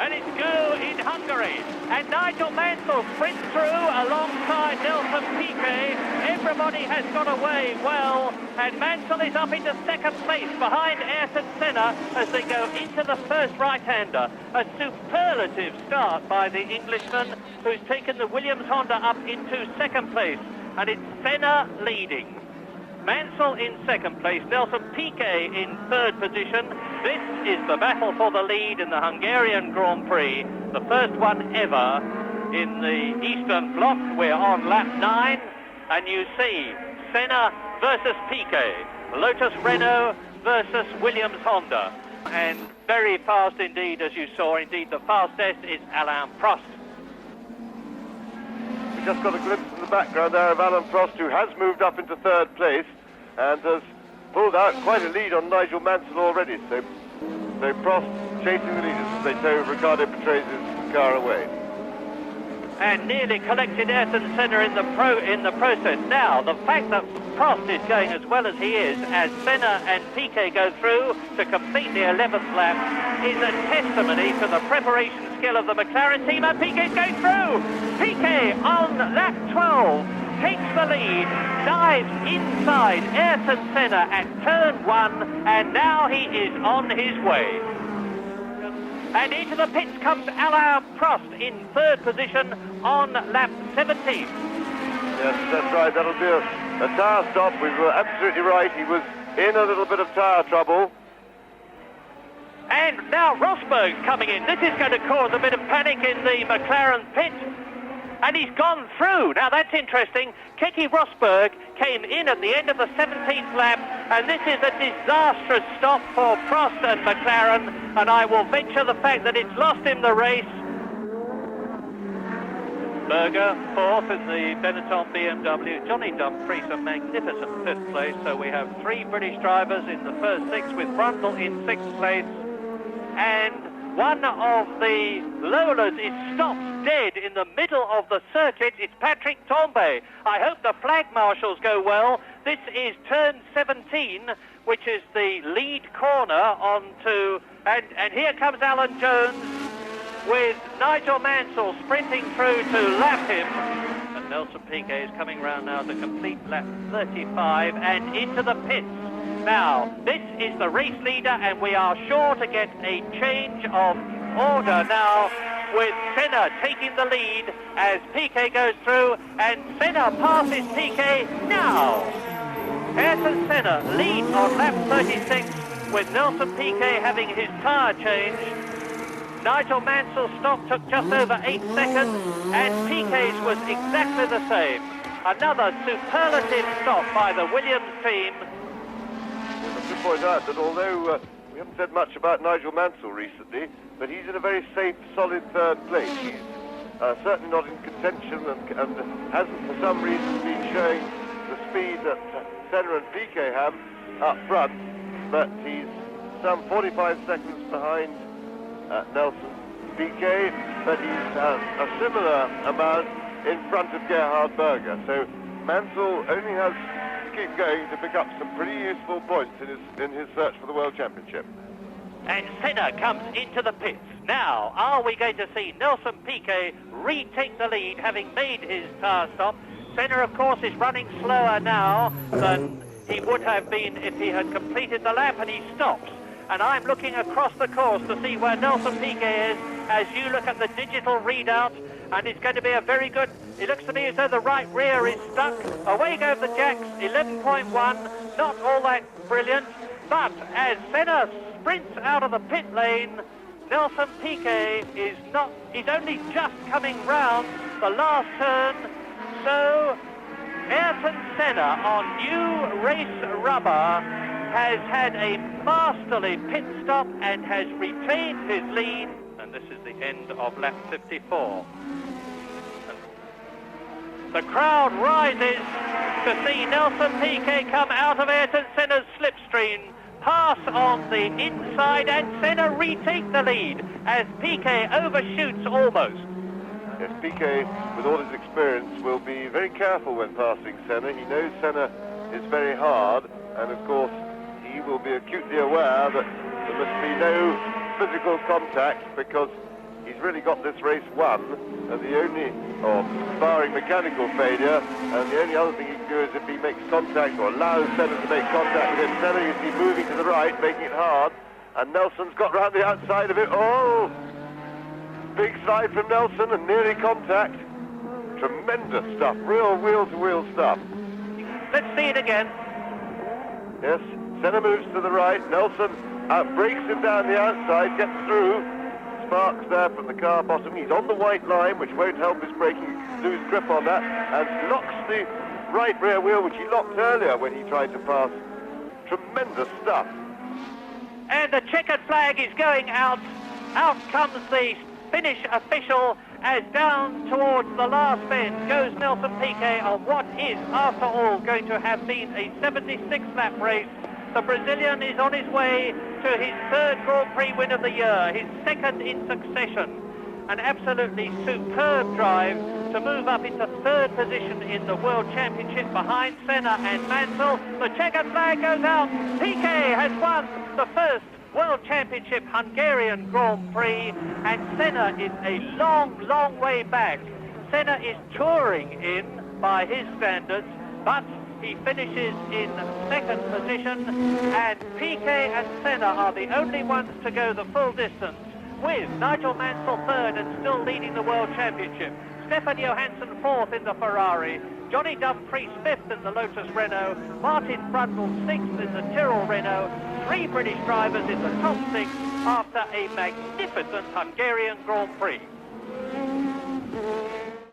and it's go in Hungary. And Nigel Mansell sprints through alongside Nelson Piquet. Everybody has got away well, and Mansell is up into second place behind Ayrton Senna as they go into the first right-hander. A superlative start by the Englishman, who's taken the Williams Honda up into second place, and it's Senna leading. Mansell in second place, Nelson Piquet in third position. This is the battle for the lead in the Hungarian Grand Prix, the first one ever in the Eastern Bloc. We're on lap 9, and you see Senna versus Piquet, Lotus Renault versus Williams Honda. And very fast indeed, as you saw. Indeed, the fastest is Alain Prost. We just got a glimpse in the background there of Alain Prost, who has moved up into third place and has pulled out quite a lead on Nigel Mansell already. So Prost chasing the leaders as they tow Riccardo Patrese' car away. And nearly collected Ayrton Senna in the process. Now, the fact that Prost is going as well as he is, as Senna and Piquet go through to complete the 11th lap, is a testimony to the preparation skill of the McLaren team, and Piquet's going through. Piquet on lap 12 takes the lead, dives inside Ayrton Senna at turn 1, and now he is on his way. And into the pits comes Alain Prost in third position on lap 17. Yes, that's right. That'll be a tyre stop. We were absolutely right. He was in a little bit of tyre trouble. And now Rosberg's coming in. This is going to cause a bit of panic in the McLaren pit. And he's gone through. Now that's interesting. Keke Rosberg came in at the end of the 17th lap, and this is a disastrous stop for Prost and McLaren, and I will venture the fact that it's lost him the race. Berger, fourth in the Benetton BMW. Johnny Dumfries, a magnificent fifth place. So we have 3 British drivers in the first 6, with Brundle in 6th place. And one of the Lolas is stopped dead in the middle of the circuit. It's Patrick Tambay. I hope the flag marshals go well. This is turn 17, which is the lead corner onto... And here comes Alan Jones with Nigel Mansell sprinting through to lap him. And Nelson Piquet is coming round now to complete lap 35 and into the pits. Now, this is the race leader, and we are sure to get a change of order now, with Senna taking the lead as Piquet goes through, and Senna passes Piquet now. Ayrton Senna leads on lap 36, with Nelson Piquet having his tyre change. Nigel Mansell's stop took just over 8 seconds, and Piquet's was exactly the same. Another superlative stop by the Williams team. To point out that although we haven't said much about Nigel Mansell recently, but he's in a very safe, solid third place. He's certainly not in contention and hasn't for some reason been showing the speed that Senna and Piquet have up front, but he's some 45 seconds behind Nelson Piquet, but he's a similar amount in front of Gerhard Berger. So Mansell only has keep going to pick up some pretty useful points in his search for the World Championship. And Senna comes into the pits. Now, are we going to see Nelson Piquet retake the lead, having made his tyre stop? Senna, of course, is running slower now than he would have been if he had completed the lap, and he stops. And I'm looking across the course to see where Nelson Piquet is, as you look at the digital readout, and it's going to be a very good... It looks to me as though the right rear is stuck. Away go the jacks, 11.1, not all that brilliant. But as Senna sprints out of the pit lane, Nelson Piquet is not... He's only just coming round the last turn. So Ayrton Senna on new race rubber has had a masterly pit stop and has retained his lead. And this is the end of lap 54. The crowd rises to see Nelson Piquet come out of Ayrton Senna's slipstream, pass on the inside, and Senna retake the lead as Piquet overshoots almost. Yes, Piquet, with all his experience, will be very careful when passing Senna. He knows Senna is very hard, and of course he will be acutely aware that there must be no physical contact, because he's really got this race won, and the only, or barring mechanical failure, and the only other thing he can do is if he makes contact or allows Senna to make contact with him. Senna, you see, moving to the right, making it hard, and Nelson's got round the outside of it. Oh! Big slide from Nelson and nearly contact. Tremendous stuff, real wheel-to-wheel stuff. Let's see it again. Yes, Senna moves to the right, Nelson breaks him down the outside, gets through. Sparks there from the car bottom. He's on the white line, which won't help his braking, lose grip on that, and locks the right rear wheel, which he locked earlier when he tried to pass. Tremendous stuff. And the checkered flag is going out. Out comes the finish official as down towards the last bend goes Nelson Piquet on what is, after all, going to have been a 76-lap race. The Brazilian is on his way to his third Grand Prix win of the year, his second in succession. An absolutely superb drive to move up into third position in the World Championship behind Senna and Mansell. The checkered flag goes out. Piquet has won the first World Championship Hungarian Grand Prix, and Senna is a long way back. Senna is touring in by his standards, but he finishes in second position, and Piquet and Senna are the only ones to go the full distance, with Nigel Mansell third and still leading the World Championship. Stefan Johansson fourth in the Ferrari, Johnny Dumfries fifth in the Lotus Renault, Martin Brundle sixth in the Tyrrell Renault, 3 British drivers in the top 6 after a magnificent Hungarian Grand Prix.